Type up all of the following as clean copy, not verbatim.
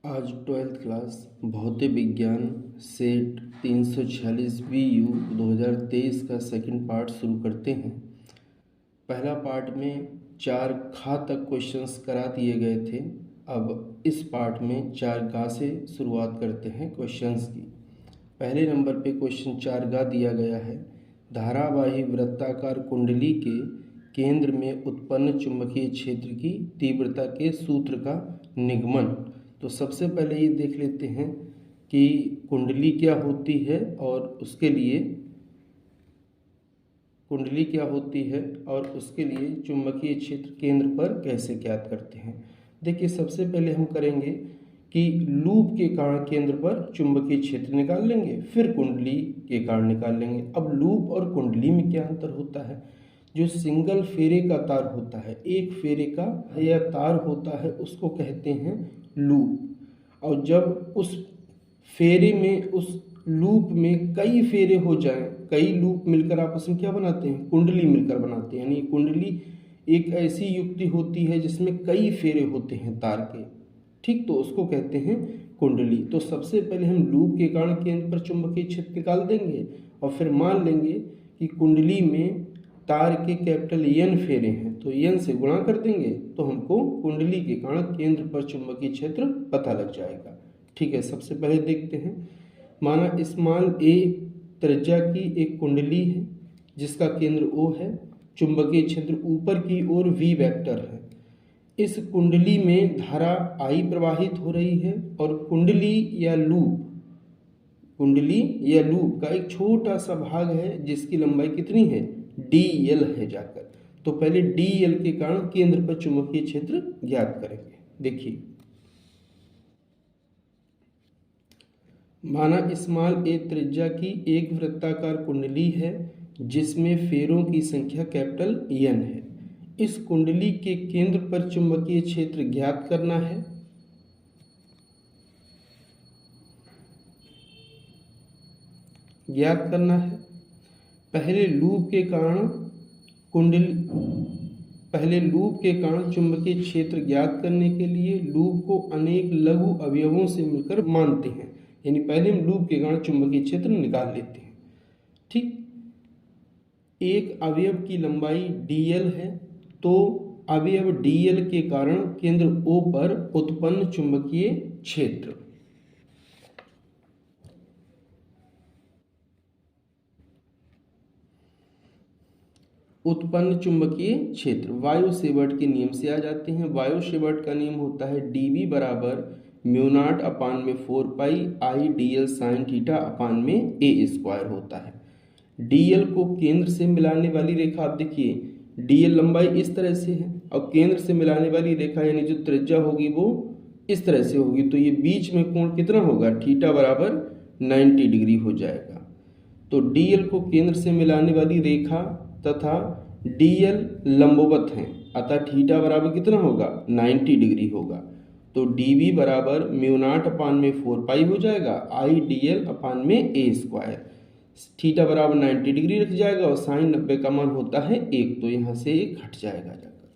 आज 12th class भौतिक विज्ञान सेट 346 BU 2023 का सेकंड पार्ट शुरू करते हैं। पहला पार्ट में 4 खा तक क्वेश्चंस करा दिए गए थे। अब इस पार्ट में 4 गा से शुरुआत करते हैं क्वेश्चंस की। पहले नंबर पे क्वेश्चन 4 गा दिया गया है। धारावाही वृत्ताकार कुंडली के केंद्र में उत्पन्न चुंबकीय क्षेत्र की तीव्रता के सूत्र का निगमन। तो सबसे पहले ये देख लेते हैं कि कुंडली क्या होती है और उसके लिए चुंबकीय क्षेत्र केंद्र पर कैसे ज्ञात करते हैं। देखिए, सबसे पहले हम करेंगे कि लूप के कारण केंद्र पर चुंबकीय क्षेत्र निकाल लेंगे, फिर कुंडली के कारण निकाल लेंगे। अब लूप और कुंडली में क्या अंतर होता है? जो सिंगल फेरे का तार होता है, एक फेरे का या तार होता है, उसको कहते हैं लूप। और जब उस फेरे में, उस लूप में कई फेरे हो जाएं, कई लूप मिलकर आपस में क्या बनाते हैं? कुंडली मिलकर बनाते हैं। यानी कुंडली एक ऐसी युक्ति होती है जिसमें कई फेरे होते हैं तार के, ठीक, तो उसको कहते हैं कुंडली। तो सबसे पहले हम लूप के कारण केंद्र पर चुंबकीय क्षेत्र निकाल देंगे और फिर मान लेंगे कि कुंडली में तार के कैपिटल N फेरे हैं, तो N से गुणा कर देंगे तो हमको कुंडली के कारण केंद्र पर चुंबकीय क्षेत्र पता लग जाएगा। ठीक है, सबसे पहले देखते हैं। माना स्मॉल a त्रिज्या की एक कुंडली है जिसका केंद्र O है, चुंबकीय क्षेत्र ऊपर की ओर V वेक्टर है। इस कुंडली में धारा I प्रवाहित हो रही है और कुंडली या लूप का एक छोटा सा भाग है जिसकी लंबाई कितनी है? dl है जाकर। तो पहले dl के कारण केंद्र पर चुंबकीय क्षेत्र ज्ञात करेंगे। देखिए, माना स्मॉल a त्रिज्या की एक वृत्ताकार कुंडली है जिसमें फेरों की संख्या कैपिटल N है। इस कुंडली के केंद्र पर चुंबकीय क्षेत्र ज्ञात करना है। पहले लूप के कारण चुंबकीय क्षेत्र ज्ञात करने के लिए लूप को अनेक लघु अवयवों से मिलकर मानते हैं। यानी पहले हम लूप के कारण चुंबकीय क्षेत्र निकाल लेते हैं। ठीक, एक अवयव की लंबाई dl है, तो अवयव dl के कारण केंद्र O पर उत्पन्न चुंबकीय क्षेत्र। वायु सेवर्ट के नियम से आ जाते हैं। वायु सेवर्ट का नियम होता है dV बराबर म्यू0 अपान में 4 पाई I dl sine theta upon में a स्क्वायर होता है। dl को केंद्र से मिलाने वाली रेखा, आप देखिए dl लंबाई इस तरह से है और केंद्र से मिलाने वाली रेखा यानी जो त्रिज्या होगी वो इस तरह से होगी, तो ये बीच में कोण कितना होगा? थीटा बराबर 90 डिग्री हो जाएगा। तो dl को केंद्र से मिलाने वाली रेखा तथा dl लंबवत हैं, अतः थीटा बराबर कितना होगा? 90 डिग्री होगा। तो dv बराबर म्यू0 अपान में 4 पाई हो जाएगा I dl अपान में a स्क्वायर। थीटा बराबर 90 डिग्री रख जाएगा और साइन 90 का मान होता है 1, तो यहाँ से 1 हट जाएगा जाकर।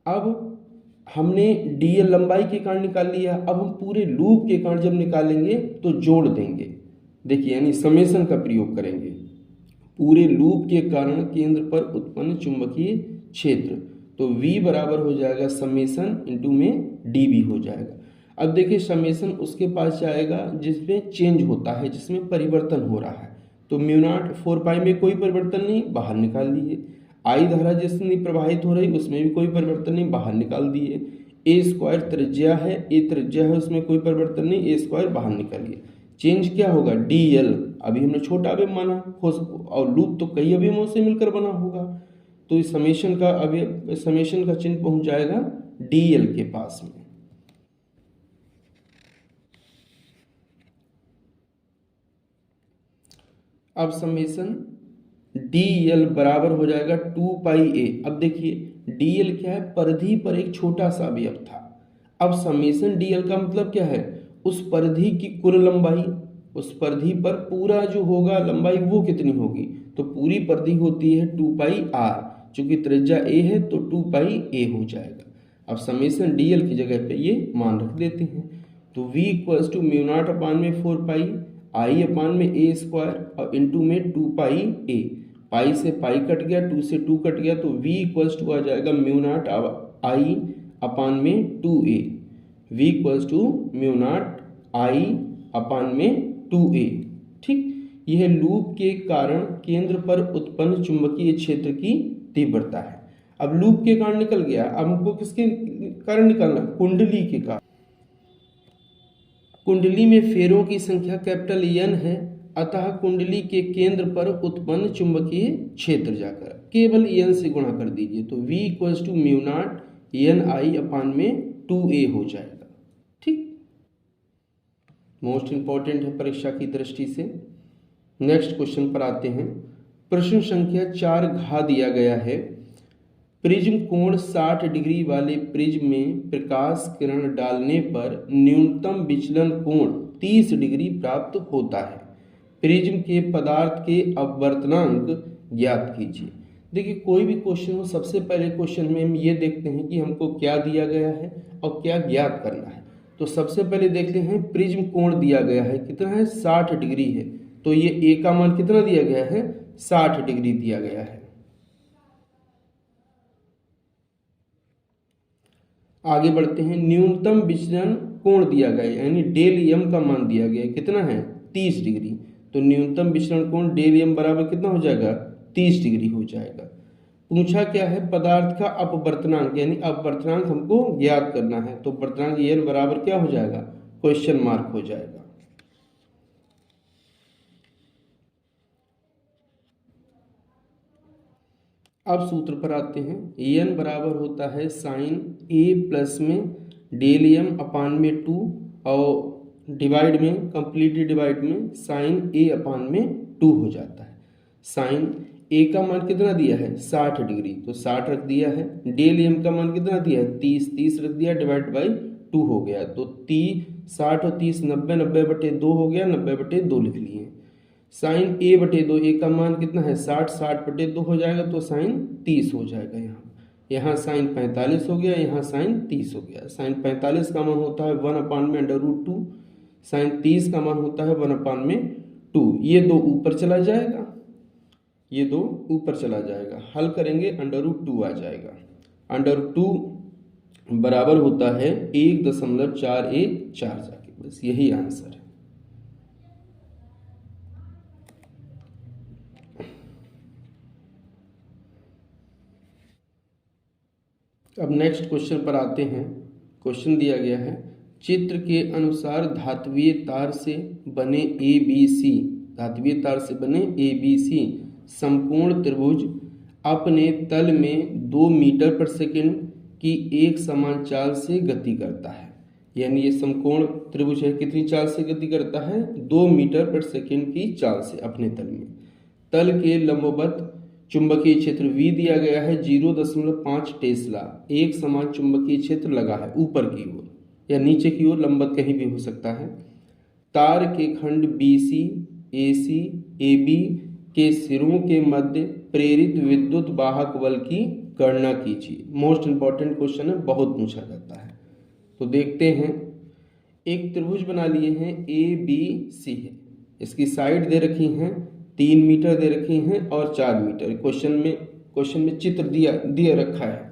अब हमने dl लंबाई के कारण निकाल लिया। अब हम पूरे लूप के कारण जब निकालेंगे तो जोड़ देंगे। देखिए, यानी समेशन का प्रयोग करेंगे। पूरे लूप के कारण केंद्र पर उत्पन्न चुंबकीय क्षेत्र, तो V बराबर हो जाएगा समेशन इंटू में dV हो जाएगा। अब देखिए, समेशन उसके पास जाएगा जिसमें चेंज होता है, जिसमें परिवर्तन हो रहा है। तो म्यू0 4 पाई में कोई परिवर्तन नहीं, बाहर निकाल दिए। I धारा जिसमें प्रवाहित हो रही उसमें भी कोई परिवर्तन नहीं, बाहर निकाल दिए। a स्क्वायर त्रिज्या है, उसमें कोई परिवर्तन नहीं, a स्क्वायर बाहर निकालिए। चेंज क्या होगा? dl, अभी हमने छोटा अवयव माना और लूप तो कई अवयवों से मिलकर बना होगा, तो इस समेशन का चिन्ह पहुंच जाएगा dl के पास में। अब समेशन dl बराबर हो जाएगा 2 पाई a। अब देखिए dl क्या है? परिधि पर एक छोटा सा अवयव था। अब समेशन dl का मतलब क्या है? उस परिधि की कुल लंबाई, उस परिधि पर पूरा जो होगा लंबाई वो कितनी होगी? तो पूरी परिधि होती है 2 पाई r, चूंकि त्रिज्या a है तो 2 पाई a हो जाएगा। अब समेशन dl की जगह पे ये मान रख देते हैं, तो v equals to mu naught upon में 4 पाई आई अपान में a स्क्वायर और इंटू में 2 पाई a, पाई से पाई कट गया, 2 से 2 कट गया, तो v इक्वल्स टू आ जाएगा म्यू नॉट आई अपान में 2a, v equals to mu naught I upon में 2a। ठीक, यह लूप के कारण केंद्र पर उत्पन्न चुंबकीय क्षेत्र की तीव्रता है। अब लूप के कारण निकल गया, अब हमको किसके कारण निकालना, कुंडली के कारण। कुंडली में फेरों की संख्या कैपिटल N है, अतः कुंडली के केंद्र पर उत्पन्न चुंबकीय क्षेत्र जाकर केवल N से गुणा कर दीजिए, तो v equals to mu not NI upon में 2a हो जाएगा। ठीक, मोस्ट इंपॉर्टेंट है परीक्षा की दृष्टि से। नेक्स्ट क्वेश्चन पर आते हैं। प्रश्न संख्या 4 घ दिया गया है, प्रिज्म कोण 60 डिग्री वाले प्रिज्म में प्रकाश किरण डालने पर न्यूनतम विचलन कोण 30 डिग्री प्राप्त होता है। प्रिज्म के पदार्थ के अपवर्तनांक ज्ञात कीजिए। देखिए, कोई भी क्वेश्चन हो, सबसे पहले क्वेश्चन में हम ये देखते हैं कि हमको क्या दिया गया है और क्या ज्ञात करना है। तो सबसे पहले देखते हैं, प्रिज्म कोण दिया गया है, कितना है, 60 डिग्री है, तो ये ए का मान कितना दिया गया है, 60 डिग्री दिया गया है। आगे बढ़ते हैं, न्यूनतम विचलन कोण दिया गया है, यानी डेल एम का मान दिया गया है, कितना है, 30 डिग्री, तो न्यूनतम विचलन कोण डेल एम बराबर कितना हो जाएगा, 30 डिग्री हो जाएगा। पूछा क्या है, पदार्थ का अपवर्तनांक, यानी अपवर्तनांक हमको ज्ञात करना है, तो वर्तनांक एन बराबर क्या हो जाएगा, क्वेश्चन मार्क हो जाएगा। अब सूत्र पर आते हैं, एन बराबर होता है साइन ए प्लस में डेल एम अपान में 2 और डिवाइड में, कंप्लीटली डिवाइड में साइन ए अपान में 2 हो जाता है। साइन ए का मान कितना दिया है, 60 डिग्री, तो 60 रख दिया है। डेल एम का मान कितना दिया है, 30 रख दिया, डिवाइड बाई 2 हो गया, तो 60 और 30 90, 90/2 हो गया, 90/2 लिख लिए। साइन a/2, ए का मान कितना है, 60/2 हो जाएगा, तो साइन 30 हो जाएगा। यहाँ साइन 45 हो गया, यहाँ साइन 30 हो गया। साइन 45 का मान होता है 1/√2, साइन 30 का मान होता है 1/2। ये 2 ऊपर चला जाएगा, ये 2 ऊपर चला जाएगा, हल करेंगे √2 आ जाएगा। √2 बराबर होता है 1.414 जाके, बस यही आंसर है। अब नेक्स्ट क्वेश्चन पर आते हैं। क्वेश्चन दिया गया है, चित्र के अनुसार धात्वीय तार से बने ABC, धात्वीय तार से बने ABC समकोण त्रिभुज अपने तल में 2 मीटर पर सेकंड की एक समान चाल से गति करता है। यानी ये समकोण त्रिभुज है, कितनी चाल से गति करता है, 2 मीटर पर सेकंड की चाल से अपने तल में। तल के लंबवत चुंबकीय क्षेत्र V दिया गया है 0.5 टेस्ला, एक समान चुंबकीय क्षेत्र लगा है ऊपर की ओर या नीचे की ओर, लंबवत कहीं भी हो सकता है। तार के खंड BC, AC, AB के सिरों के मध्य प्रेरित विद्युत वाहक बल की गणना कीजिए। मोस्ट इंपॉर्टेंट क्वेश्चन है, बहुत पूछा जाता है। तो देखते हैं, एक त्रिभुज बना लिए हैं ABC है, इसकी साइड दे रखी हैं 3 मीटर दे रखी हैं और 4 मीटर। क्वेश्चन में चित्र दिया रखा है।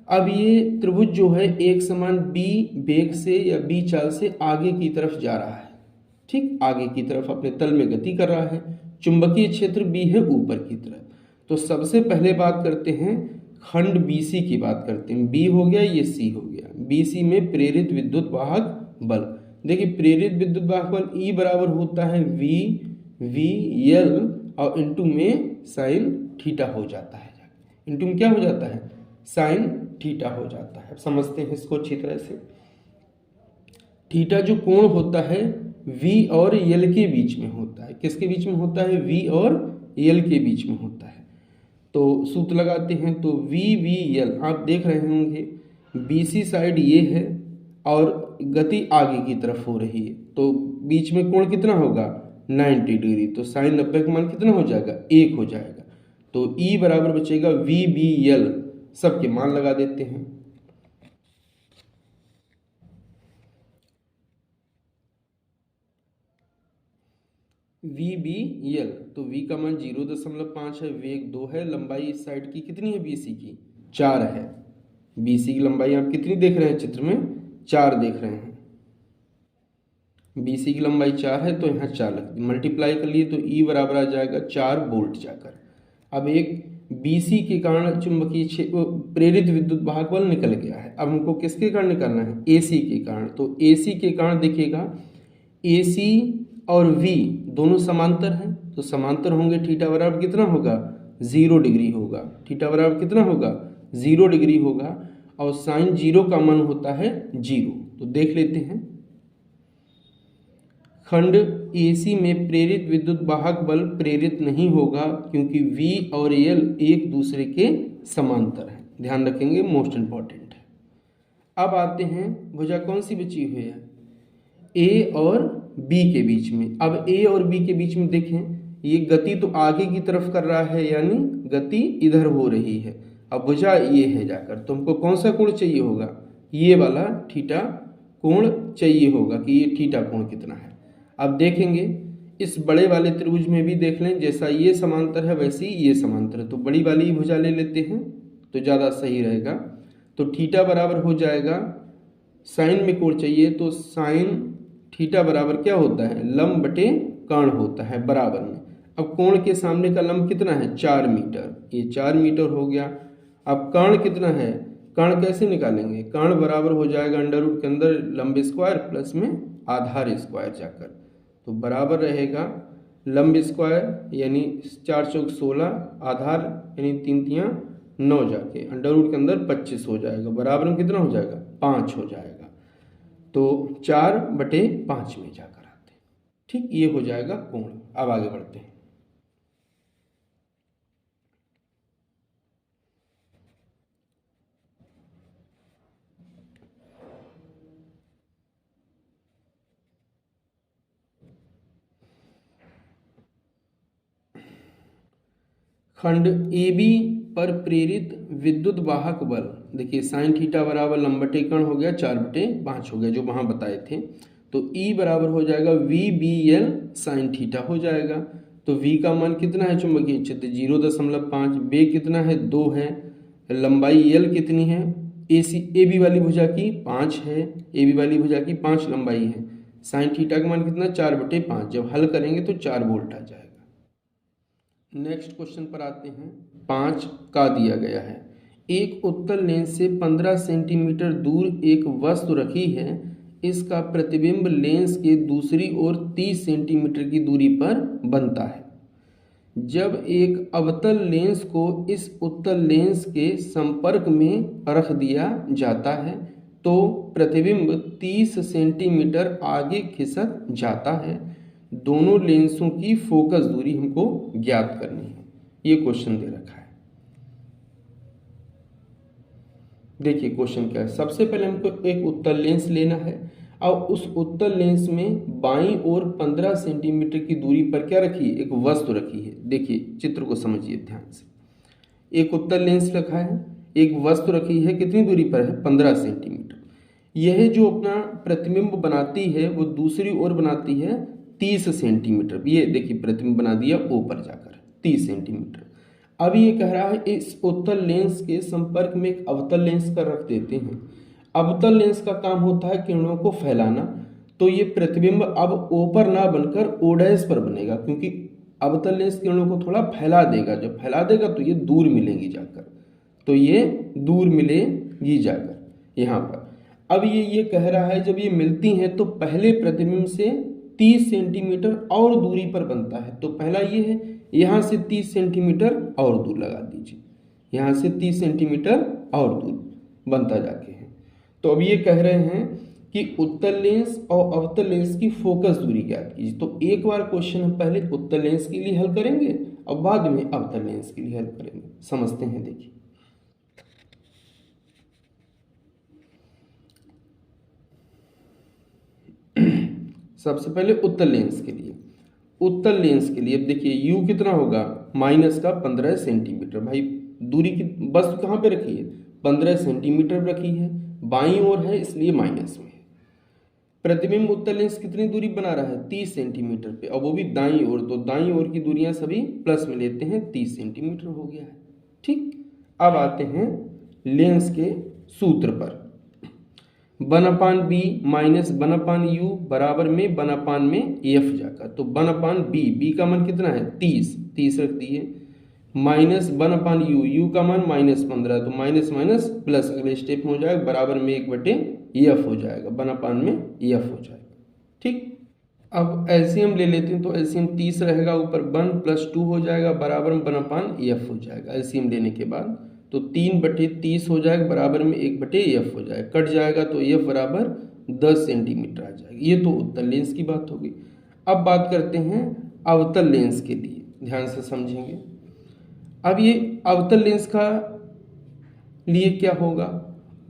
अब ये त्रिभुज जो है एक समान B वेग से या B चाल से आगे की तरफ जा रहा है। ठीक, आगे की तरफ अपने तल में गति कर रहा है। चुंबकीय क्षेत्र B है ऊपर की तरफ। तो सबसे पहले बात करते हैं खंड BC की बात करते हैं। B हो गया, ये C हो गया। BC में प्रेरित विद्युत वाहक बल, देखिए प्रेरित विद्युत वाहक बल E बराबर होता है VL और इंटू में साइन थीटा हो जाता है, इंटू में क्या हो जाता है, साइन थीटा हो जाता है। समझते हैं इसको अच्छी तरह से। थीटा जो कोण होता है V और L के बीच में होता है। किसके बीच में होता है, V और L के बीच में होता है। तो सूत्र लगाते हैं, तो VL आप देख रहे होंगे BC साइड ये है और गति आगे की तरफ हो रही है, तो बीच में कोण कितना होगा, 90 डिग्री। तो साइन 90 का मान कितना हो जाएगा, 1 हो जाएगा। तो ई बराबर बचेगा वी बी एल, सबके मान लगा देते हैं। वी बी एल, तो वी का मान 0.5 है, वेग 2 है, लंबाई इस साइड की कितनी है बीसी की 4 है। बीसी की लंबाई आप कितनी देख रहे हैं चित्र में, 4 देख रहे हैं। बीसी की लंबाई 4 है तो यहाँ 4 मल्टीप्लाई कर लिए तो ई बराबर आ जाएगा 4 वोल्ट जाकर। अब एक बीसी के कारण चुंबकीय प्रेरित विद्युत वाहक बल निकल गया है। अब हमको किसके कारण निकालना है, एसी के कारण। तो एसी के कारण देखिएगा एसी और वी दोनों समांतर हैं, तो समांतर होंगे, थीटा बराबर कितना होगा 0 डिग्री होगा। थीटा बराबर कितना होगा 0 डिग्री होगा, और साइन 0 का मान होता है 0। तो देख लेते हैं, खंड एसी में प्रेरित विद्युत वाहक बल प्रेरित नहीं होगा क्योंकि V और L एक दूसरे के समांतर हैं। ध्यान रखेंगे, मोस्ट इंपॉर्टेंट है। अब आते हैं भुजा कौन सी बची हुई है, A और B के बीच में। अब A और B के बीच में देखें, ये गति तो आगे की तरफ कर रहा है, यानी गति इधर हो रही है। अब भुजा ये है जाकर, तो हमको कौन सा कोण चाहिए होगा, ये वाला थीटा कोण चाहिए होगा कि ये थीटा कोण कितना है। अब देखेंगे इस बड़े वाले त्रिभुज में भी देख लें, जैसा ये समांतर है वैसे ही ये समांतर है, तो बड़ी वाली भुजा ले लेते हैं तो ज़्यादा सही रहेगा। तो थीटा बराबर हो जाएगा, साइन में कोण चाहिए तो साइन थीटा बराबर क्या होता है, लंब बटे कर्ण होता है बराबर में। अब कोण के सामने का लंब कितना है 4 मीटर, ये 4 मीटर हो गया। अब कर्ण कितना है, कर्ण कैसे निकालेंगे, कर्ण बराबर हो जाएगा अंडर रूट के अंदर लंब स्क्वायर प्लस में आधार स्क्वायर जाकर, तो बराबर रहेगा लंब स्क्वायर यानी 4 चौक 16, आधार यानी 3 तियाँ 9 जाके अंडर रूट के अंदर 25 हो जाएगा, बराबर में कितना हो जाएगा 5 हो जाएगा। तो 4/5 में जाकर आते हैं, ठीक, ये हो जाएगा कोण। अब आगे बढ़ते हैं। खंड ए बी पर प्रेरित विद्युत वाहक बल, देखिए साइन थीटा बराबर लंब बटे कर्ण हो गया 4/5 हो गया जो वहाँ बताए थे। तो ई बराबर हो जाएगा v B l sine theta हो जाएगा। तो वी का मान कितना है चुंबकीय क्षेत्र 0.5, बे कितना है 2 है, लंबाई एल कितनी है, ए बी वाली भुजा की 5 है, ए बी वाली भुजा की 5 लंबाई है, साइन थीटा का मान कितना 4/5, जब हल करेंगे तो 4 वोल्ट आ जाएगा। नेक्स्ट क्वेश्चन पर आते हैं। 5 का दिया गया है, एक उत्तल लेंस से 15 सेंटीमीटर दूर एक वस्तु रखी है, इसका प्रतिबिंब लेंस के दूसरी ओर 30 सेंटीमीटर की दूरी पर बनता है। जब एक अवतल लेंस को इस उत्तल लेंस के संपर्क में रख दिया जाता है तो प्रतिबिंब 30 सेंटीमीटर आगे खिसक जाता है। दोनों लेंसों की फोकस दूरी हमको ज्ञात करनी है, ये क्वेश्चन दे रखा है। देखिए क्वेश्चन क्या है, सबसे पहले हमको एक उत्तल लेंस लेना है और उस उत्तल लेंस में बाईं ओर 15 सेंटीमीटर की दूरी पर क्या रखी है, एक वस्तु रखी है। देखिए चित्र को समझिए ध्यान से, एक उत्तल लेंस रखा है, एक वस्तु रखी है, कितनी दूरी पर है 15 सेंटीमीटर। यह जो अपना प्रतिबिंब बनाती है वो दूसरी ओर बनाती है 30 सेंटीमीटर। ये देखिए प्रतिबिंब बना दिया ऊपर जाकर 30 सेंटीमीटर। अब ये कह रहा है इस उत्तल लेंस के संपर्क में एक अवतल लेंस का रख देते हैं। अवतल लेंस का काम होता है किरणों को फैलाना, तो ये प्रतिबिंब अब ऊपर ना बनकर ओडैश पर बनेगा, क्योंकि अवतल लेंस किरणों को थोड़ा फैला देगा, जब फैला देगा तो ये दूर मिलेंगी जाकर, तो ये दूर मिलेगी जाकर यहाँ पर। अब ये कह रहा है जब ये मिलती हैं तो पहले प्रतिबिंब से 30 सेंटीमीटर और दूरी पर बनता है। तो पहला ये है, यहाँ से 30 सेंटीमीटर और दूर लगा दीजिए, यहाँ से 30 सेंटीमीटर और दूर बनता जाके है। तो अब ये कह रहे हैं कि उत्तल लेंस और अवतल लेंस की फोकस दूरी ज्ञात कीजिए। तो एक बार क्वेश्चन हम पहले उत्तल लेंस के लिए हल करेंगे और बाद में अवतल लेंस के लिए हल करेंगे। समझते हैं, देखिए सबसे पहले उत्तल लेंस के लिए अब देखिए u कितना होगा माइनस का 15 सेंटीमीटर। भाई दूरी की वस्तु कहाँ पे रखी है, 15 सेंटीमीटर रखी है, बाईं ओर है इसलिए माइनस में है। प्रतिबिंब उत्तल लेंस कितनी दूरी बना रहा है, 30 सेंटीमीटर पे, और वो भी दाईं ओर, तो दाईं ओर की दूरियां सभी प्लस में लेते हैं, 30 सेंटीमीटर हो गया है। ठीक, अब आते हैं लेंस के सूत्र पर। 1/b माइनस 1/u बराबर में 1/में एफ जाकर, तो 1/b, b का मान कितना है 30 रख दिए, माइनस 1/u, u का मान -15, तो माइनस माइनस प्लस अगले स्टेप में हो जाएगा, बराबर में 1/एफ हो जाएगा, 1/में एफ हो जाएगा। ठीक, अब एलसीएम ले लेते हैं, तो एलसीएम 30 रहेगा, ऊपर 1 + 2 हो जाएगा, बराबर में 1/एफ हो जाएगा। एलसीएम लेने के बाद तो 3/30 हो जाएगा, बराबर में 1/एफ हो जाएगा, कट जाएगा तो एफ बराबर 10 सेंटीमीटर आ जाएगा। ये तो उत्तल लेंस की बात होगी। अब बात करते हैं अवतल लेंस के लिए, ध्यान से समझेंगे। अब ये अवतल लेंस का लिए क्या होगा,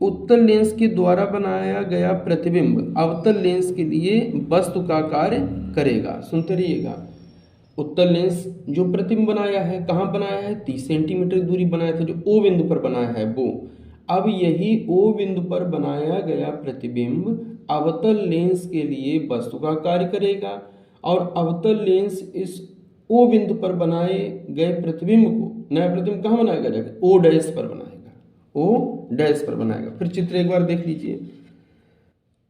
उत्तल लेंस के द्वारा बनाया गया प्रतिबिंब अवतल लेंस के लिए वस्तु का कार्य करेगा। सुनते रहिएगा, उत्तल लेंस जो प्रतिबिंब बनाया है, कहाँ बनाया है, 30 सेंटीमीटर दूरी बनाया था, जो O बिंदु पर बनाया है वो। अब यही O बिंदु पर बनाया गया प्रतिबिंब अवतल लेंस के लिए वस्तु का कार्य करेगा, और अवतल लेंस इस O बिंदु पर बनाए गए प्रतिबिंब को, नया प्रतिबिंब कहाँ बनाएगा, जाकर O' पर बनाएगा, O' पर बनाएगा। फिर चित्र एक बार देख लीजिए,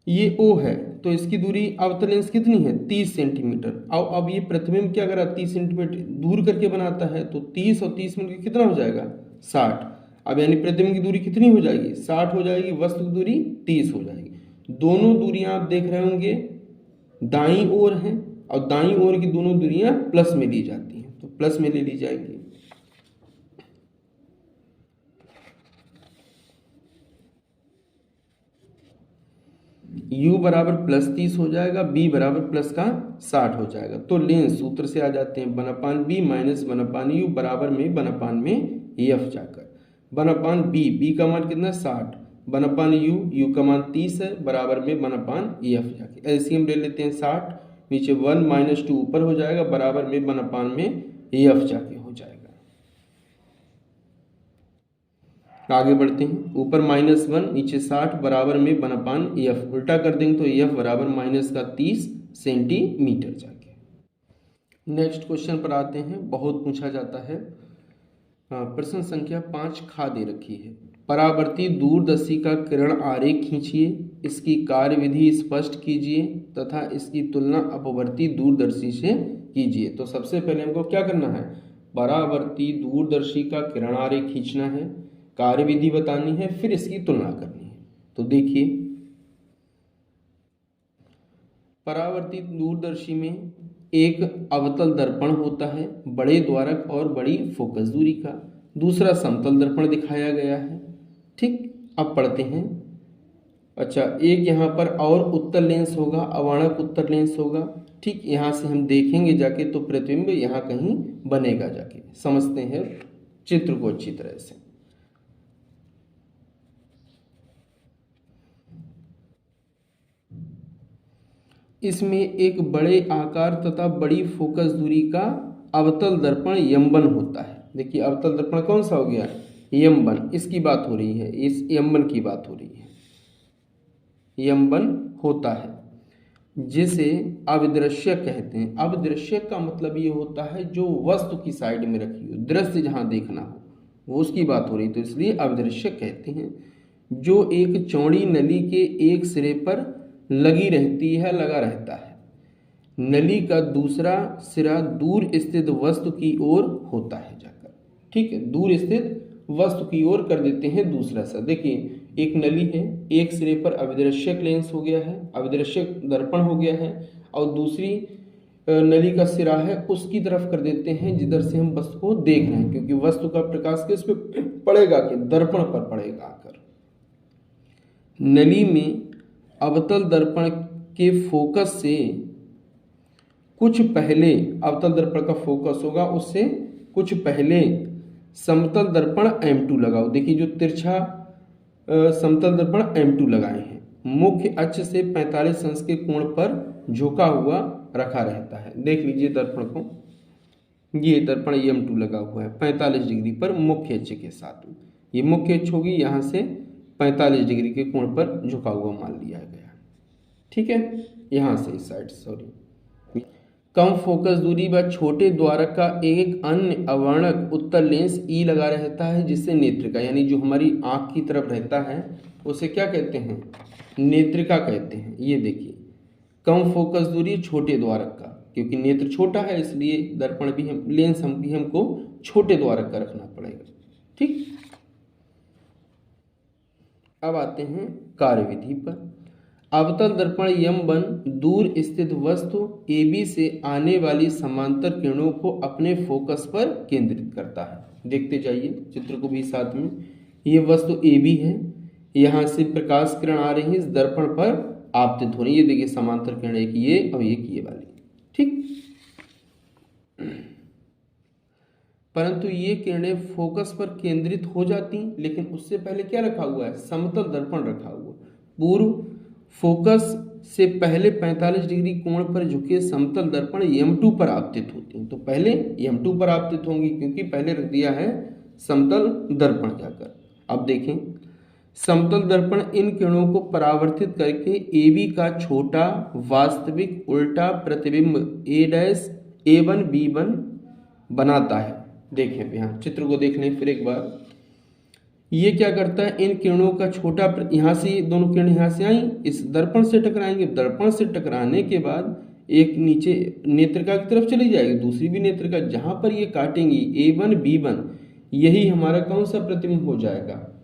ये O है, तो इसकी दूरी अवतल लेंस कितनी है, 30 सेंटीमीटर। अब ये प्रतिबिंब क्या करा, 30 सेंटीमीटर दूर करके बनाता है, तो 30 और 30 मिलकर कितना हो जाएगा, 60। अब यानी प्रतिबिंब की दूरी कितनी हो जाएगी, 60 हो जाएगी, वस्तु की दूरी 30 हो जाएगी। दोनों दूरियां आप देख रहे होंगे दाईं ओर हैं, और दाईं ओर की दोनों दूरियां प्लस में ली जाती हैं, तो प्लस में ले ली जाएगी। u बराबर +30 हो जाएगा, b बराबर प्लस का 60 हो जाएगा। तो लेंस सूत्र से आ जाते हैं, 1/b माइनस 1/u बराबर में 1/में एफ जाकर, 1/b, b का मान कितना 60, 1/u, u का मान 30 है, बराबर में 1/एफ जाके। एलसीएम ले लेते हैं 60, नीचे 1 - 2 ऊपर हो जाएगा, बराबर में 1/में एफ जाके हो जाएगा। आगे बढ़ते हैं, ऊपर -1 नीचे 60, बराबर में 1/एफ, उल्टा कर देंगे तो एफ बराबर -30 सेंटीमीटर जाके। नेक्स्ट क्वेश्चन पर आते हैं, बहुत पूछा जाता है। प्रश्न संख्या 5 खा दे रखी है, परावर्ती दूरदर्शी का किरण आरेख खींचिए, इसकी कार्यविधि स्पष्ट कीजिए तथा इसकी तुलना अपवर्ती दूरदर्शी से कीजिए। तो सबसे पहले हमको क्या करना है, परावर्ती दूरदर्शी का किरण आरेख खींचना है, कार्यविधि बतानी है, फिर इसकी तुलना करनी है। तो देखिए, परावर्तित दूरदर्शी में एक अवतल दर्पण होता है, बड़े द्वारक और बड़ी फोकस दूरी का, दूसरा समतल दर्पण दिखाया गया है। ठीक, अब पढ़ते हैं। अच्छा, एक यहाँ पर और उत्तल लेंस होगा, अवाणक उत्तल लेंस होगा। ठीक, यहाँ से हम देखेंगे जाके तो प्रतिबिंब यहाँ कहीं बनेगा, जाके समझते हैं चित्र को अच्छी तरह से। इसमें एक बड़े आकार तथा बड़ी फोकस दूरी का अवतल दर्पण यम1 होता है। देखिए, अवतल दर्पण कौन सा हो गया, यम1, इसकी बात हो रही है, इस यम1 की बात हो रही है। यम1 होता है जिसे अविदृश्य कहते हैं। अविदृश्य का मतलब ये होता है जो वस्तु की साइड में रखी हो, दृश्य जहाँ देखना हो वो उसकी बात हो रही, तो इसलिए अविदृश्य कहते हैं। जो एक चौड़ी नली के एक सिरे पर लगी रहती है, लगा रहता है, नली का दूसरा सिरा दूर स्थित वस्तु की ओर होता है जाकर। ठीक है, दूर स्थित वस्तु की ओर कर देते हैं दूसरा सिरा। देखिए, एक नली है, एक सिरे पर अविदृश्यक लेंस हो गया है, अविदृश्यक दर्पण हो गया है, और दूसरी नली का सिरा है उसकी तरफ कर देते हैं जिधर से हम वस्तु को देख रहे हैं, क्योंकि वस्तु का प्रकाश किस पे पड़ेगा, कि दर्पण पर पड़ेगा आकर। नली में अवतल दर्पण के फोकस से कुछ पहले, अवतल दर्पण का फोकस होगा उससे कुछ पहले समतल दर्पण M2 लगाओ। देखिए, जो तिरछा समतल दर्पण M2 लगाए हैं, मुख्य अक्ष से 45 अंश के कोण पर झुका हुआ रखा रहता है। देख लीजिए दर्पण को, ये दर्पण M2 लगा हुआ है 45 डिग्री पर मुख्य अक्ष के साथ में। ये मुख्य अक्ष होगी, यहाँ से 45 डिग्री के कोण पर झुका हुआ मान लिया गया। ठीक है, यहाँ से इस साइड, सॉरी। कम फोकस दूरी व छोटे द्वारक का एक अन्य अवर्णक उत्तल लेंस ई लगा रहता है, जिससे नेत्रिका यानी जो हमारी आँख की तरफ रहता है उसे क्या कहते हैं, नेत्रिका कहते हैं। ये देखिए, कम फोकस दूरी छोटे द्वारक का, क्योंकि नेत्र छोटा है इसलिए दर्पण भी लेंस हमको छोटे द्वारक का रखना पड़ेगा। ठीक, अब आते हैं कार्यविधि पर। अवतल दर्पण M1 दूर स्थित वस्तु AB से आने वाली समांतर किरणों को अपने फोकस पर केंद्रित करता है। देखते जाइए चित्र को भी साथ में। ये वस्तु AB है, यहाँ से प्रकाश किरण आ रही है, इस दर्पण पर आपतित हो रही है। ये देखिए समांतर किरण, एक ये और एक ये वाली। ठीक, परंतु ये किरणें फोकस पर केंद्रित हो जाती, लेकिन उससे पहले क्या रखा हुआ है, समतल दर्पण रखा हुआ। पूर्व फोकस से पहले 45 डिग्री कोण पर झुके समतल दर्पण M2 पर आपतित होती हैं। तो पहले M2 पर आपतित होंगी, क्योंकि पहले रख दिया है समतल दर्पण जाकर। अब देखें, समतल दर्पण इन किरणों को परावर्तित करके AB का छोटा वास्तविक उल्टा प्रतिबिंब A'(A1B1) बनाता है। देखें यहाँ चित्र को देख लें फिर एक बार। ये क्या करता है, इन किरणों का छोटा, यहाँ से दोनों किरण यहाँ से आई, इस दर्पण से टकराएंगे। दर्पण से टकराने के बाद एक नीचे नेत्रिका की तरफ चली जाएगी, दूसरी भी नेत्रिका, जहाँ पर ये काटेंगी A1B1, यही हमारा कौन सा प्रतिबिंब हो जाएगा,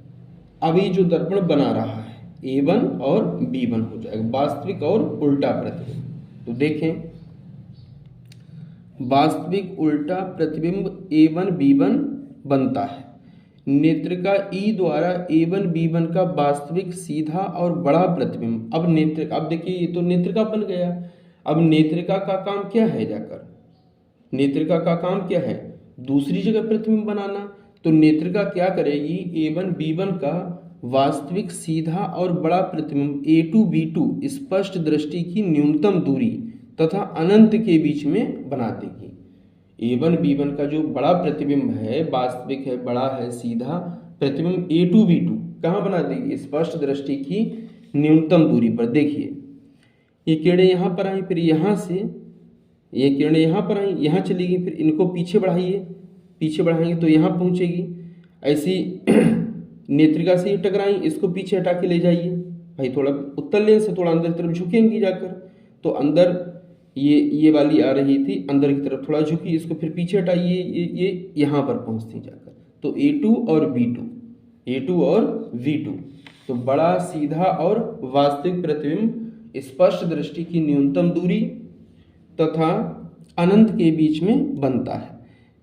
अभी जो दर्पण बना रहा है A1 और B1 हो जाएगा, वास्तविक और उल्टा प्रतिबिंब। तो देखें, वास्तविक उल्टा प्रतिबिंब A1B1 बनता है। नेत्रिका E द्वारा A1B1 का वास्तविक सीधा और बड़ा प्रतिबिंब। अब देखिए ये तो नेत्रिका बन गया। अब नेत्रिका का काम क्या है, जाकर नेत्रिका का काम क्या है, दूसरी जगह प्रतिबिंब बनाना। तो नेत्रिका क्या करेगी, A1B1 का वास्तविक सीधा और बड़ा प्रतिबिंब A2B2 स्पष्ट दृष्टि की न्यूनतम दूरी तथा अनंत के बीच में बना देगी। A1B1 का जो बड़ा प्रतिबिंब है, वास्तविक है, बड़ा है, सीधा प्रतिबिंब A2B2 कहाँ बना देगी, स्पष्ट दृष्टि की न्यूनतम दूरी पर। देखिए ये किरणें यहाँ पर आई, फिर यहाँ से ये किरणें यहाँ पर आई, यहाँ चली गई, फिर इनको पीछे बढ़ाइए, पीछे बढ़ाएंगे तो यहाँ पहुँचेगी। ऐसी नेत्रिका से ही टकराई, इसको पीछे हटा के ले जाइए भाई, थोड़ा उत्तल लेंस से थोड़ा अंदर की तरफ झुकेंगी जाकर, तो अंदर ये वाली आ रही थी, अंदर की तरफ थोड़ा झुकी, इसको फिर पीछे हटाइए, ये यहाँ पर पहुँचती जाकर। तो A2 और V2, तो बड़ा, सीधा और वास्तविक प्रतिबिंब स्पष्ट दृष्टि की न्यूनतम दूरी तथा अनंत के बीच में बनता है।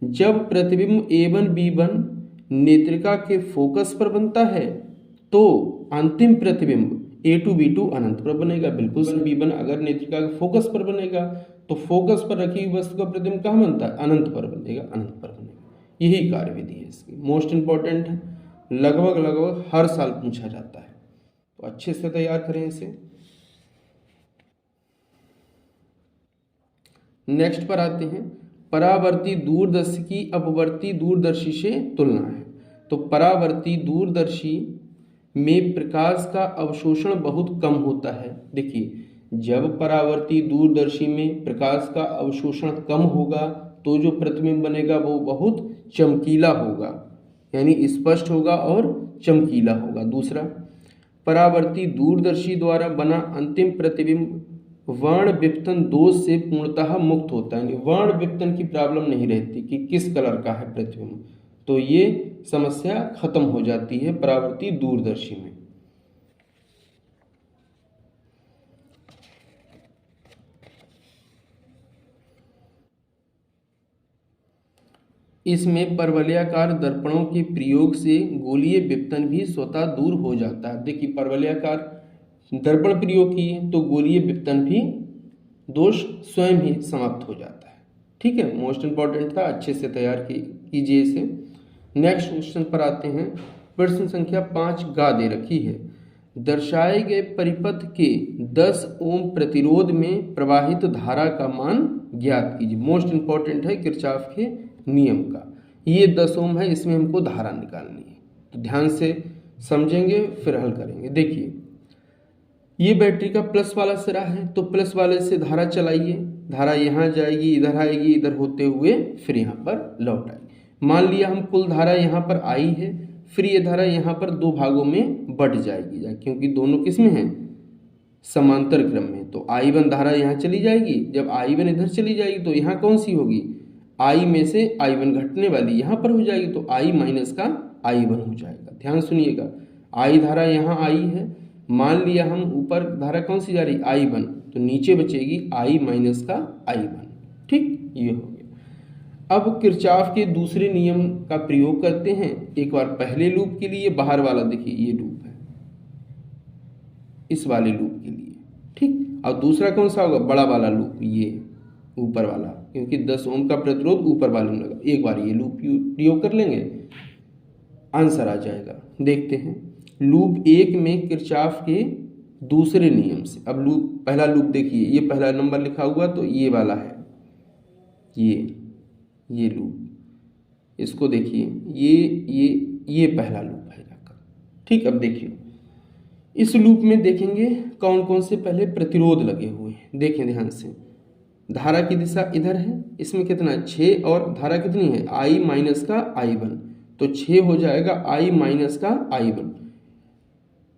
जब प्रतिबिंब A1B1 नेत्रिका के फोकस पर बनता है तो अंतिम प्रतिबिंब A2B2 अनंत पर बनेगा। बिल्कुल B1 अगर नेत्रिका के फोकस पर बनेगा तो फोकस पर रखी हुई वस्तु का प्रतिबिंब कहाँ बनता है, अनंत पर बनेगा, अनंत पर बनेगा। यही कार्यविधि है इसकी, मोस्ट इंपॉर्टेंट है, लगभग हर साल पूछा जाता है, तो अच्छे से तैयार करें इसे। नेक्स्ट पर आते हैं, परावर्ती दूरदर्शी की अपवर्ती दूरदर्शी से तुलना है। तो परावर्ती दूरदर्शी में प्रकाश का अवशोषण बहुत कम होता है। देखिए, जब परावर्ती दूरदर्शी में प्रकाश का अवशोषण कम होगा तो जो प्रतिबिंब बनेगा वो बहुत चमकीला होगा, यानी स्पष्ट होगा और चमकीला होगा। दूसरा, परावर्ती दूरदर्शी द्वारा बना अंतिम प्रतिबिंब वर्ण विपतन दोष से पूर्णतः मुक्त होता है, यानी वर्ण विपतन की प्रॉब्लम नहीं रहती कि किस कलर का है प्रतिबिंब, तो ये समस्या खत्म हो जाती है परावर्ती दूरदर्शी में। इसमें परवलयाकार दर्पणों के प्रयोग से गोलीय विपतन भी स्वतः दूर हो जाता है। देखिए, परवलयाकार दर्पण प्रयोग किए तो गोलीय विपतन भी दोष स्वयं ही समाप्त हो जाता है। ठीक है, मोस्ट इंपॉर्टेंट था, अच्छे से तैयार कीजिए इसे। नेक्स्ट क्वेश्चन पर आते हैं। प्रश्न संख्या 5 गा दे रखी है, दर्शाए गए परिपथ के 10 ओम प्रतिरोध में प्रवाहित धारा का मान ज्ञात कीजिए। मोस्ट इंपॉर्टेंट है किरचॉफ के नियम का। ये 10 ओम है, इसमें हमको धारा निकालनी है, तो ध्यान से समझेंगे फिर हल करेंगे। देखिए ये बैटरी का प्लस वाला सिरा है, तो प्लस वाले से धारा चलाइए, धारा यहाँ जाएगी, इधर आएगी, इधर होते हुए फिर यहाँ पर लौट आएगी। मान लिया हम कुल धारा यहाँ पर आई है, फिर ये धारा यहाँ पर दो भागों में बट जाएगी, क्योंकि दोनों किस में हैं, समांतर क्रम में। तो I1 धारा यहाँ चली जाएगी, जब I1 इधर चली जाएगी तो यहाँ कौन सी होगी, I में से I1 घटने वाली यहाँ पर हो जाएगी, तो I माइनस का I1 हो जाएगा। ध्यान सुनिएगा, I धारा यहाँ आई है, मान लिया हम ऊपर धारा कौन सी जा रही I1, तो नीचे बचेगी I माइनस का I1। ठीक, ये हो गया। अब किरचॉफ के दूसरे नियम का प्रयोग करते हैं। एक बार पहले लूप के लिए, बाहर वाला देखिए ये लूप है, इस वाले लूप के लिए, ठीक। और दूसरा कौन सा होगा, बड़ा वाला लूप, ये ऊपर वाला, क्योंकि 10 ओम का प्रतिरोध ऊपर वाले में लगा। एक बार ये लूप प्रयोग कर लेंगे, आंसर आ जाएगा। देखते हैं लूप 1 में किरचॉफ के दूसरे नियम से। अब लूप, पहला लूप देखिए, ये पहला नंबर लिखा हुआ तो ये वाला है, ये लूप, इसको देखिए, ये पहला लूप है जाकर, ठीक। अब देखिए इस लूप में देखेंगे कौन कौन से पहले प्रतिरोध लगे हुए हैं। देखें ध्यान से, धारा की दिशा इधर है, इसमें कितना 6, और धारा कितनी है I माइनस का I1, तो 6 हो जाएगा I माइनस का I1।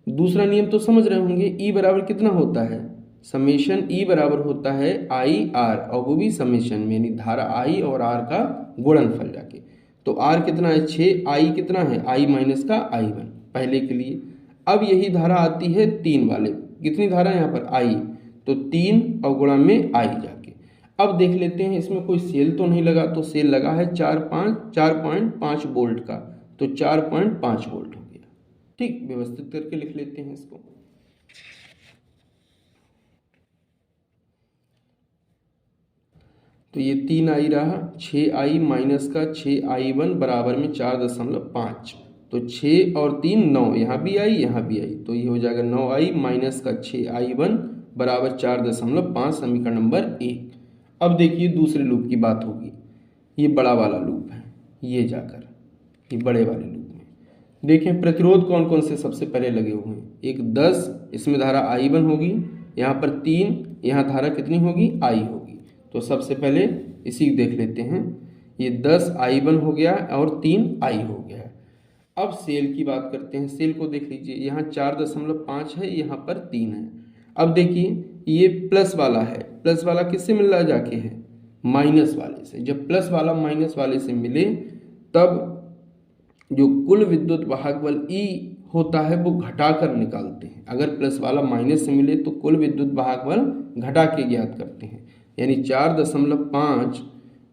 दूसरा नियम तो समझ रहे होंगे, E बराबर कितना होता है, समेशन E बराबर होता है IR, और वो भी समेशन में, यानी धारा I और R का गुणनफल जाके। तो R कितना है 6, I कितना है I माइनस का I1 पहले के लिए। अब यही धारा आती है 3 वाले, कितनी धारा यहाँ पर I, तो 3 और गुणा में I जाके। अब देख लेते हैं इसमें कोई सेल तो नहीं लगा, तो सेल लगा है 4.5 वोल्ट का, तो 4.5 वोल्ट हो गया। ठीक, व्यवस्थित करके लिख लेते हैं इसको। तो ये 3I रहा, 6I माइनस का 6I1 बराबर में 4.5, तो 6 और 3 9, यहाँ भी आई यहाँ भी आई, तो ये हो जाएगा 9I माइनस का 6I1 बराबर 4.5, समीकरण नंबर 1। अब देखिए दूसरे लूप की बात होगी, ये बड़ा वाला लूप है, ये जाकर ये बड़े वाले लूप में देखें प्रतिरोध कौन कौन से सबसे पहले लगे हुए हैं। एक 10, इसमें धारा I1 होगी, यहाँ पर 3, यहाँ धारा कितनी होगी I होगी। तो सबसे पहले इसी देख लेते हैं, ये 10 I1 हो गया और 3 I हो गया है। अब सेल की बात करते हैं, सेल को देख लीजिए, यहाँ 4.5 है, यहाँ पर 3 है। अब देखिए ये प्लस वाला है, प्लस वाला किससे मिल रहा जाके है, माइनस वाले से। जब प्लस वाला माइनस वाले से मिले तब जो कुल विद्युत वाहक बल E होता है वो घटाकर निकालते हैं। अगर प्लस वाला माइनस से मिले तो कुल विद्युत वाहक बल घटा के ज्ञात करते हैं, यानी 4.5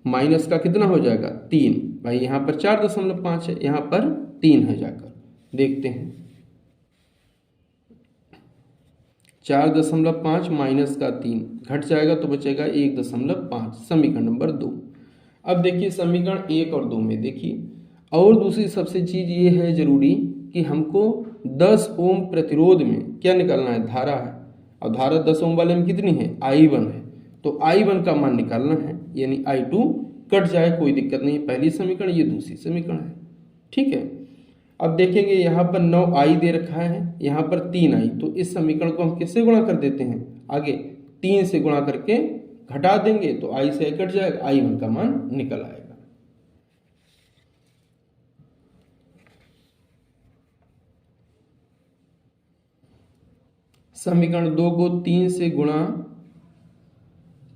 माइनस का कितना हो जाएगा 3, भाई यहाँ पर 4.5 है, यहाँ पर 3 है, जाकर देखते हैं 4.5 माइनस का 3 घट जाएगा तो बचेगा 1.5, समीकरण नंबर 2। अब देखिए समीकरण 1 और 2 में देखिए, और दूसरी सबसे चीज़ ये है जरूरी कि हमको 10 ओम प्रतिरोध में क्या निकालना है, धारा है, और धारा 10 ओम वाले में कितनी है I1 है, तो I1 का मान निकालना है, यानी I2 कट जाए कोई दिक्कत नहीं, पहली समीकरण ये दूसरी समीकरण है। ठीक है, अब देखेंगे यहाँ पर 9I दे रखा है, यहाँ पर 3I, तो इस समीकरण को हम किससे गुणा कर देते हैं, आगे 3 से गुणा करके घटा देंगे तो I से I कट जाएगा, I1 का मान निकल आएगा। समीकरण 2 को 3 से गुणा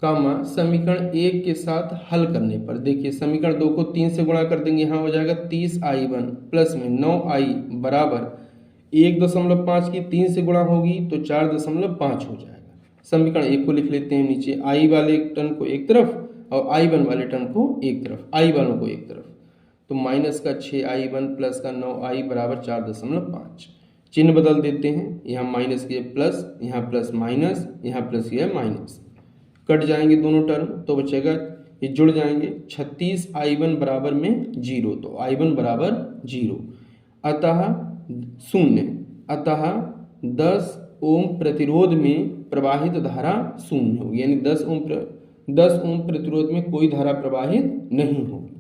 कामा समीकरण 1 के साथ हल करने पर देखिए, समीकरण 2 को 3 से गुणा कर देंगे, यहाँ हो जाएगा 30I1 प्लस में 9I बराबर 1.5 की 3 से गुणा होगी तो 4.5 हो जाएगा। समीकरण 1 को लिख लेते हैं नीचे, I वाले टर्म को एक तरफ और I1 वाले टर्म को एक तरफ, I वालों को एक तरफ, तो माइनस का 6I1 प्लस का 9I बराबर 4.5। चिन्ह बदल देते हैं, यहाँ माइनस के प्लस, यहाँ प्लस माइनस, यहाँ प्लस यह माइनस, कट जाएंगे दोनों टर्म तो बचेगा, ये जुड़ जाएंगे 36I1 बराबर में 0, तो I1 बराबर 0, अतः 0, अतः 10 ओम प्रतिरोध में प्रवाहित धारा शून्य होगी, यानी 10 ओम प्रतिरोध में कोई धारा प्रवाहित नहीं होगी।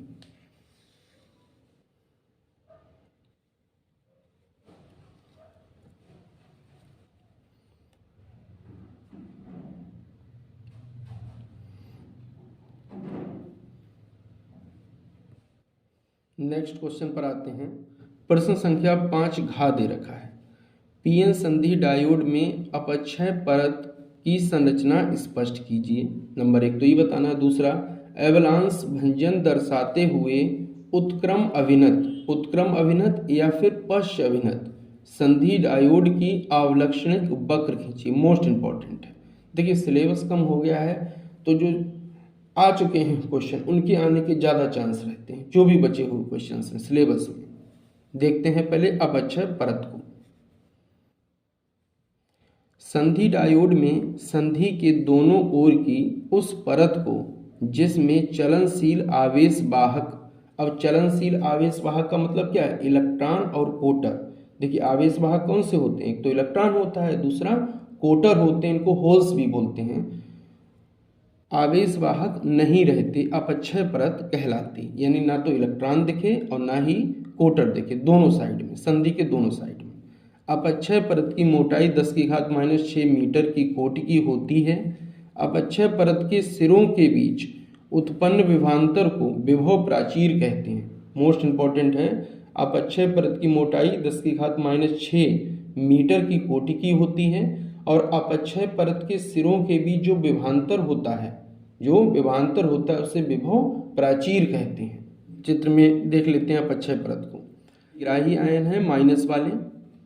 नेक्स्ट क्वेश्चन पर आते हैं। प्रश्न संख्या 5 घ दे रखा है। पीएन संधि डायोड में अपक्षय परत की संरचना स्पष्ट कीजिए। नंबर 1 तो ये बताना है। दूसरा, एवलांस भंजन दर्शाते हुए उत्क्रम अभिनत या फिर पश्च अभिनत संधि डायोड की अवलक्षणिक वक्र खींचिए। मोस्ट इंपॉर्टेंट है। देखिए सिलेबस कम हो गया है, तो जो आ चुके हैं क्वेश्चन उनके आने के ज़्यादा चांस रहते हैं। जो भी बचे हुए क्वेश्चन हैं सिलेबस में, देखते हैं पहले अपक्षय परत को। संधि डायोड में संधि के दोनों ओर की उस परत को जिसमें चलनशील आवेश वाहक, अब चलनशील आवेश वाहक का मतलब क्या है? इलेक्ट्रॉन और कोटर। देखिए आवेश वाहक कौन से होते हैं? एक तो इलेक्ट्रॉन होता है, दूसरा कोटर होते हैं, इनको होल्स भी बोलते हैं। आवेश वाहक नहीं रहते, अपक्षय परत कहलाती, यानी ना तो इलेक्ट्रॉन दिखे और ना ही कोटर दिखे, दोनों साइड में, संधि के दोनों साइड में। अपक्षय परत की मोटाई 10⁻⁶ मीटर की कोटि की होती है। अपक्षय परत के सिरों के बीच उत्पन्न विभवांतर को विभव प्राचीर कहते हैं। मोस्ट इंपॉर्टेंट है। अपक्षय परत की मोटाई 10⁻⁶ मीटर की कोटि की होती है और अपक्षय परत के सिरों के बीच जो विभवांतर होता है, उसे विभव प्राचीर कहते हैं। चित्र में देख लेते हैं अपक्षय परत को। ग्राही आयन है माइनस वाले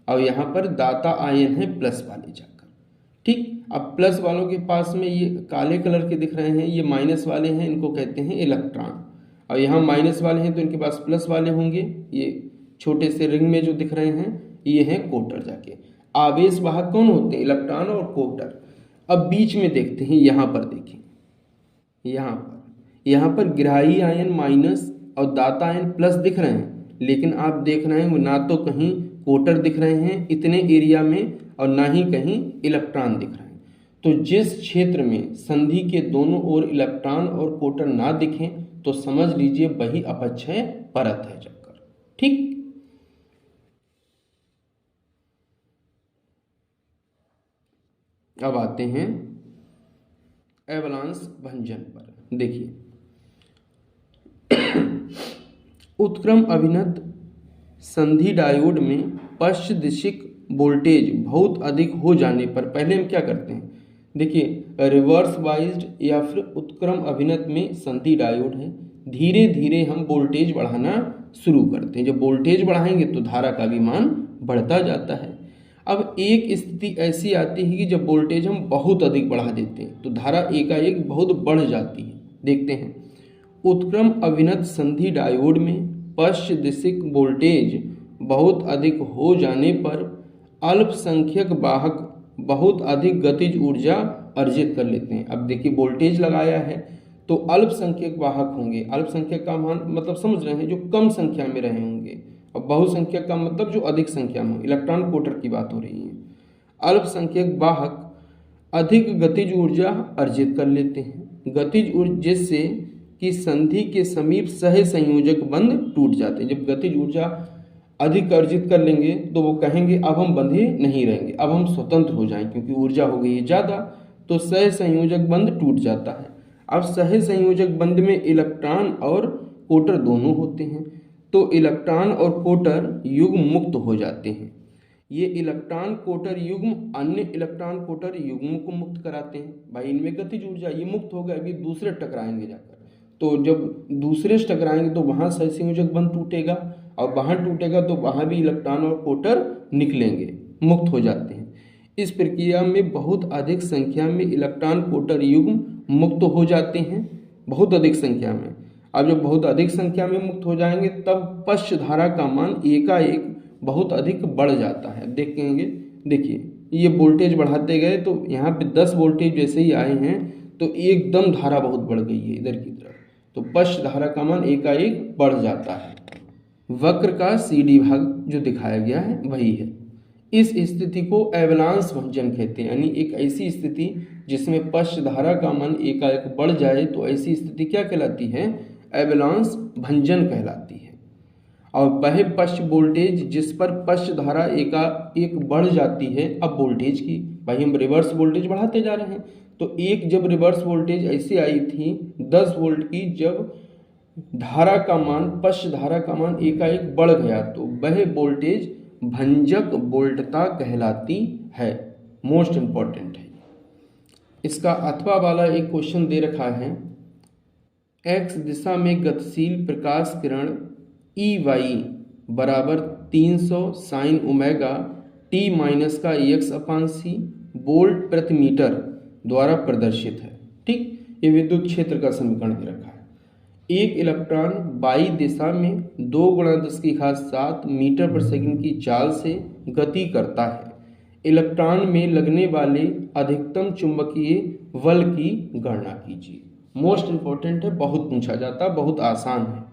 और यहाँ पर दाता आयन है प्लस वाले जाकर। ठीक, अब प्लस वालों के पास में ये काले कलर के दिख रहे हैं, ये माइनस वाले हैं, इनको कहते हैं इलेक्ट्रॉन। और यहाँ माइनस वाले हैं तो इनके पास प्लस वाले होंगे। ये छोटे से रिंग में जो दिख रहे हैं ये हैं कोटर जाके। आवेश वाहक कौन होते हैं? इलेक्ट्रॉन और कोटर। अब बीच में देखते हैं, यहाँ पर देखें, यहाँ पर ग्राही आयन माइनस और दाता आयन प्लस दिख रहे हैं, लेकिन आप देख रहे हैं ना तो कहीं कोटर दिख रहे हैं इतने एरिया में और ना ही कहीं इलेक्ट्रॉन दिख रहे हैं। तो जिस क्षेत्र में संधि के दोनों ओर इलेक्ट्रॉन और कोटर ना दिखें तो समझ लीजिए वही अपक्षय परत है जाकर। ठीक, अब आते हैं एवलांस भंजन पर। देखिए उत्क्रम अभिनत संधि डायोड में पश्च दिशिक वोल्टेज बहुत अधिक हो जाने पर पहले हम क्या करते हैं? देखिए रिवर्स वाइज्ड या फिर उत्क्रम अभिनत में संधि डायोड है, धीरे धीरे हम वोल्टेज बढ़ाना शुरू करते हैं। जब वोल्टेज बढ़ाएंगे तो धारा का भी मान बढ़ता जाता है। अब एक स्थिति ऐसी आती है कि जब वोल्टेज हम बहुत अधिक बढ़ा देते हैं तो धारा एकाएक बहुत बढ़ जाती है। देखते हैं, उत्क्रम अभिनत संधि डायोड में पश्च दिशिक वोल्टेज बहुत अधिक हो जाने पर अल्पसंख्यक वाहक बहुत अधिक गतिज ऊर्जा अर्जित कर लेते हैं। अब देखिए वोल्टेज लगाया है तो अल्पसंख्यक वाहक होंगे। अल्पसंख्यक का मान मतलब समझ रहे हैं, जो कम संख्या में रहे होंगे, और बहुसंख्यक का मतलब जो अधिक संख्या में, इलेक्ट्रॉन कोटर की बात हो रही है। अल्पसंख्यक वाहक अधिक गतिज ऊर्जा अर्जित कर लेते हैं। गतिज ऊर्जा जिससे कि संधि के समीप सह संयोजक बंध टूट जाते हैं। जब गतिज ऊर्जा अधिक अर्जित कर लेंगे तो वो कहेंगे अब हम बंधे नहीं रहेंगे, अब हम स्वतंत्र हो जाएं, क्योंकि ऊर्जा हो गई है ज़्यादा, तो सह संयोजक बंध टूट जाता है। अब सह संयोजक बंध में इलेक्ट्रॉन और कोटर दोनों होते हैं, तो इलेक्ट्रॉन और कोटर युग्म मुक्त हो जाते हैं। ये इलेक्ट्रॉन कोटर युग्म अन्य इलेक्ट्रॉन कोटर युग्म को मुक्त कराते हैं। भाई इनमें गतिज ऊर्जा, ये मुक्त हो गए, अभी दूसरे टकराएंगे जाकर, तो जब दूसरे से टकराएंगे तो वहाँ सह संयोजक बंध टूटेगा और वहाँ टूटेगा तो वहाँ भी इलेक्ट्रॉन और कोटर निकलेंगे, मुक्त हो जाते हैं। इस प्रक्रिया में बहुत अधिक संख्या में इलेक्ट्रॉन कोटर युग्म मुक्त हो जाते हैं, बहुत अधिक संख्या में। अब जब बहुत अधिक संख्या में मुक्त हो जाएंगे तब पश्च धारा का मान एकाएक बहुत अधिक बढ़ जाता है। देखेंगे, देखिए ये वोल्टेज बढ़ाते गए तो यहाँ पे 10 वोल्टेज जैसे ही आए हैं तो एकदम धारा बहुत बढ़ गई है इधर की तरफ, तो पश्च धारा का मान एकाएक बढ़ जाता है। वक्र का CD भाग जो दिखाया गया है वही है। इस स्थिति को एवलांस भंजन कहते हैं, यानी एक ऐसी स्थिति जिसमें पश्च धारा का मान एकाएक बढ़ जाए तो ऐसी स्थिति क्या कहलाती है? एवलांस भंजन कहलाती है। और वह पश्च वोल्टेज जिस पर पश्च धारा एकाएक बढ़ जाती है, अब वोल्टेज की भाई हम रिवर्स वोल्टेज बढ़ाते जा रहे हैं, तो एक जब रिवर्स वोल्टेज ऐसी आई थी 10 वोल्ट की, जब धारा का मान पश्च धारा का मान एकाएक बढ़ गया तो वह वोल्टेज भंजक वोल्टता कहलाती है। मोस्ट इंपॉर्टेंट है। इसका अथवा वाला एक क्वेश्चन दे रखा है, एक्स दिशा में गतिशील प्रकाश किरण ई वाई बराबर 300 sine omega t minus k x upon C volt प्रति मीटर द्वारा प्रदर्शित है। ठीक, ये विद्युत क्षेत्र का समीकरण दे रखा है। एक इलेक्ट्रॉन बाई दिशा में 2 × 10⁷ मीटर पर सेकंड की चाल से गति करता है। इलेक्ट्रॉन में लगने वाले अधिकतम चुंबकीय बल की गणना कीजिए। मोस्ट इंपॉर्टेंट है, बहुत पूछा जाता, बहुत आसान है।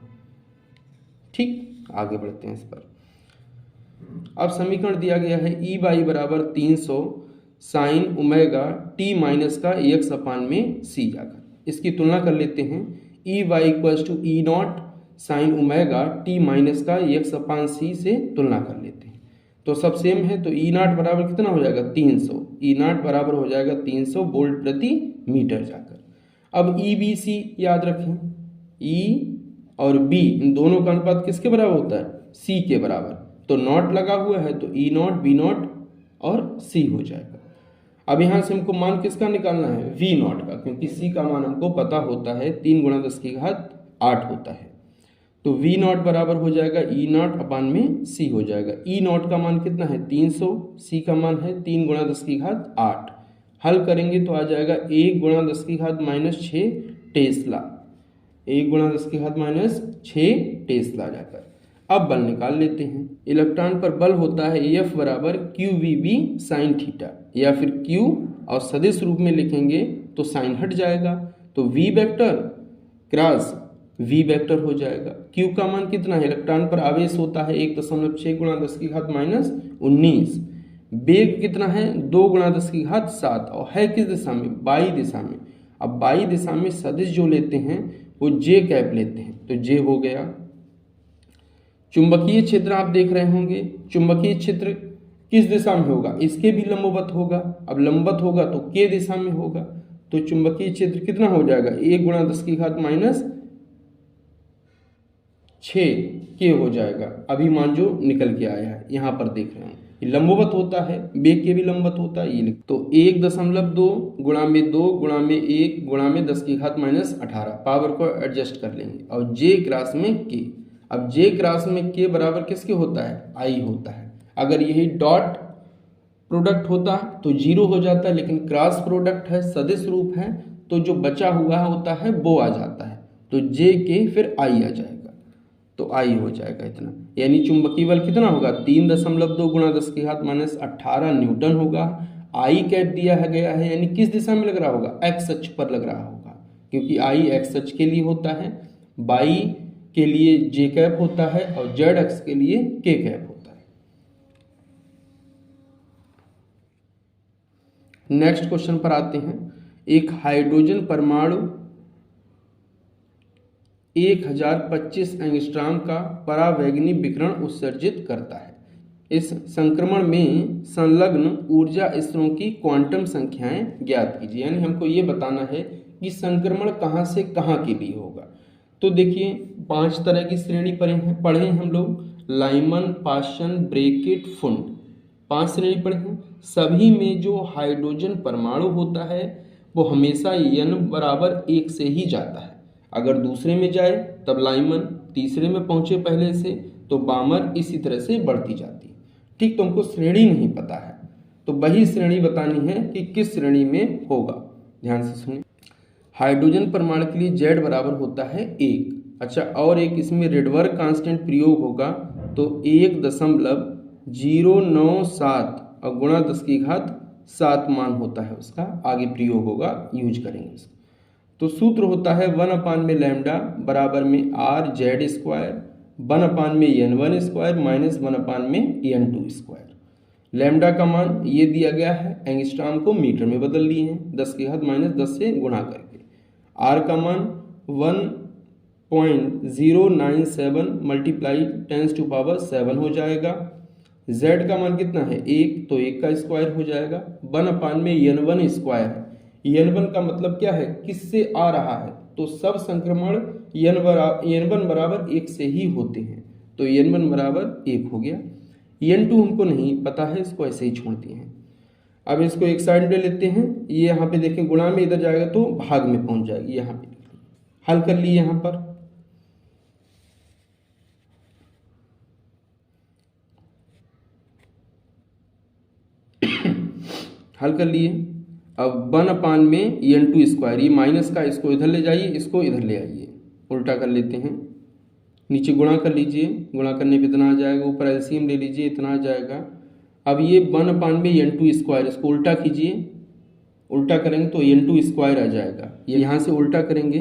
ठीक, आगे बढ़ते हैं इस पर। अब समीकरण दिया गया है ई वाई बराबर 300 sine omega t minus k x upon में सी जाकर इसकी तुलना कर लेते हैं। E y equals to E not sine omega t minus k x upon c से तुलना कर लेते हैं, तो सब सेम है, तो ई नॉट बराबर कितना हो जाएगा? 300। ई नॉट बराबर हो जाएगा 300 वोल्ट प्रति मीटर जाकर। अब ई बी सी याद रखें, ई और बी इन दोनों का अनुपात किसके बराबर होता है? सी के बराबर, तो नॉट लगा हुआ है तो ई नॉट बी नॉट और सी हो जाएगा। अब यहाँ से हमको मान किसका निकालना है? वी नॉट का, क्योंकि सी का मान हमको पता होता है 3 × 10⁸ होता है, तो वी नॉट बराबर हो जाएगा ई नॉट अपान में सी हो जाएगा। ई नॉट का मान कितना है? 300, सी का मान है 3 × 10⁸। हल करेंगे तो आ जाएगा 1 × 10⁻6 टेस्ला, 1 × 10⁻6 टेस्ला जाकर। अब बल निकाल लेते हैं। इलेक्ट्रॉन पर बल होता है एफ बराबर q v B sine theta, या फिर क्यू और सदिश रूप में लिखेंगे तो साइन हट जाएगा, तो v vector cross v vector हो जाएगा। क्यू का मान कितना है? इलेक्ट्रॉन पर आवेश होता है 1.6 × 10⁻19। वेग कितना है? 2 × 10⁷ और है किस दिशा में? बाई दिशा में। अब बाई दिशा में सदिश जो लेते हैं वो जे कैप लेते हैं, तो जे हो गया। चुंबकीय क्षेत्र आप देख रहे होंगे, चुंबकीय क्षेत्र किस दिशा में होगा? इसके भी लंबवत होगा। अब लंबवत होगा तो के दिशा में होगा, तो चुंबकीय क्षेत्र कितना हो जाएगा? 1 × 10⁻6 के हो जाएगा। अभी मान जो निकल के आया है यहाँ पर देख रहे हैं, ये लंबवत होता है, बेग के भी लंबवत होता है, ये तो 1.2 × 2 × 1 × 10⁻18 पावर को एडजस्ट कर लेंगे, और जे क्रॉस में के। अब जे क्रॉस में के बराबर किसके होता है? आई होता है। अगर यही डॉट प्रोडक्ट होता तो 0 हो जाता है, लेकिन क्रॉस प्रोडक्ट है, सदिश रूप है, तो जो बचा हुआ होता है वो आ जाता है, तो जे के फिर आई आ जाएगा, तो आई हो जाएगा इतना। यानी चुंबकीय बल कितना होगा? 3.2 × 10⁻18 न्यूटन होगा। आई कैप दिया है गया है, यानी किस दिशा में लग रहा होगा? एक्स अक्ष पर लग रहा होगा, क्योंकि आई एक्स अक्ष के लिए होता है, बाई के लिए जे कैप होता है और जेड अक्ष के लिए के कैप होता है। नेक्स्ट क्वेश्चन पर आते हैं। एक हाइड्रोजन परमाणु 1025 एंगस्ट्रॉम का परावैगनी विकिरण उत्सर्जित करता है। इस संक्रमण में संलग्न ऊर्जा स्तरों की क्वांटम संख्याएं ज्ञात कीजिए। यानी हमको ये बताना है कि संक्रमण कहाँ से कहाँ के लिए होगा। तो देखिए 5 तरह की श्रेणी पढ़े हैं हम लोग, लाइमन, पाशन, ब्रेकेट, फुंड, 5 श्रेणी पढ़े हैं। सभी में जो हाइड्रोजन परमाणु होता है वो हमेशा n बराबर 1 से ही जाता है। अगर दूसरे में जाए तब लाइमन, तीसरे में पहुंचे पहले से तो बामर, इसी तरह से बढ़ती जाती है। ठीक, तो हमको श्रेणी नहीं पता है, तो वही श्रेणी बतानी है कि किस श्रेणी में होगा। ध्यान से सुनिए। हाइड्रोजन परमाणु के लिए Z बराबर होता है 1। अच्छा, और एक इसमें रेडबर्ग कांस्टेंट प्रयोग होगा तो 1.097 और गुणा 10⁻7 मान होता है उसका, आगे प्रयोग होगा, यूज करेंगे इसको। तो सूत्र होता है 1/λ बराबर में RZ², 1/N1² - 1/N2²। लैम्डा का मान ये दिया गया है, एंगस्ट्रॉम को मीटर में बदल लिए हैं 10 की घात -10 से गुणा करके। आर का मान 1.097 मल्टीप्लाई 10⁻⁷ हो जाएगा। z का मान कितना है 1, तो 1 का स्क्वायर हो जाएगा। 1/में n1 स्क्वायर है, n1 का मतलब क्या है, किससे आ रहा है, तो सब संक्रमण n1 बराबर 1 से ही होते हैं, तो n1 बराबर 1 हो गया। n2 हमको नहीं पता है, इसको ऐसे ही छोड़ दिए हैं। अब इसको एक साइड में लेते हैं, ये यहाँ पे देखें गुणा में इधर जाएगा तो भाग में पहुंच जाएगी, यहाँ पे हल कर लिए। यहाँ पर हल कर लिए। अब 1/में n2 स्क्वायर, ये माइनस का, इसको इधर ले जाइए, इसको इधर ले आइए, उल्टा कर लेते हैं। नीचे गुणा कर लीजिए, गुणा करने पे इतना आ जाएगा, ऊपर एलसीएम ले लीजिए, इतना आ जाएगा। अब ये 1/में n2 स्क्वायर, इसको उल्टा कीजिए, उल्टा करेंगे तो n2 स्क्वायर आ जाएगा। ये यहाँ से उल्टा करेंगे,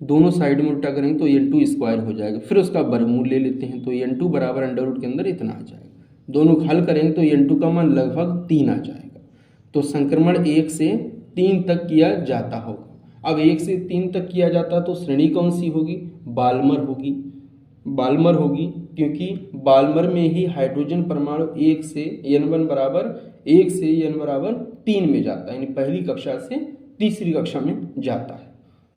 दोनों साइड में उल्टा करेंगे तो n2 स्क्वायर हो जाएगा। फिर उसका वर्गमूल ले लेते हैं, तो n2 बराबर अंडर रूट के अंदर इतना आ जाएगा। दोनों हल करेंगे तो n2 का मान लगभग 3 आ जाएगा। तो संक्रमण 1 से 3 तक किया जाता होगा। अब 1 से 3 तक किया जाता तो श्रेणी कौन सी होगी, बाल्मर होगी। बाल्मर होगी क्योंकि बाल्मर में ही हाइड्रोजन परमाणु 1 से n1 बराबर 1 से n बराबर 3 में जाता है, यानी पहली कक्षा से तीसरी कक्षा में जाता है।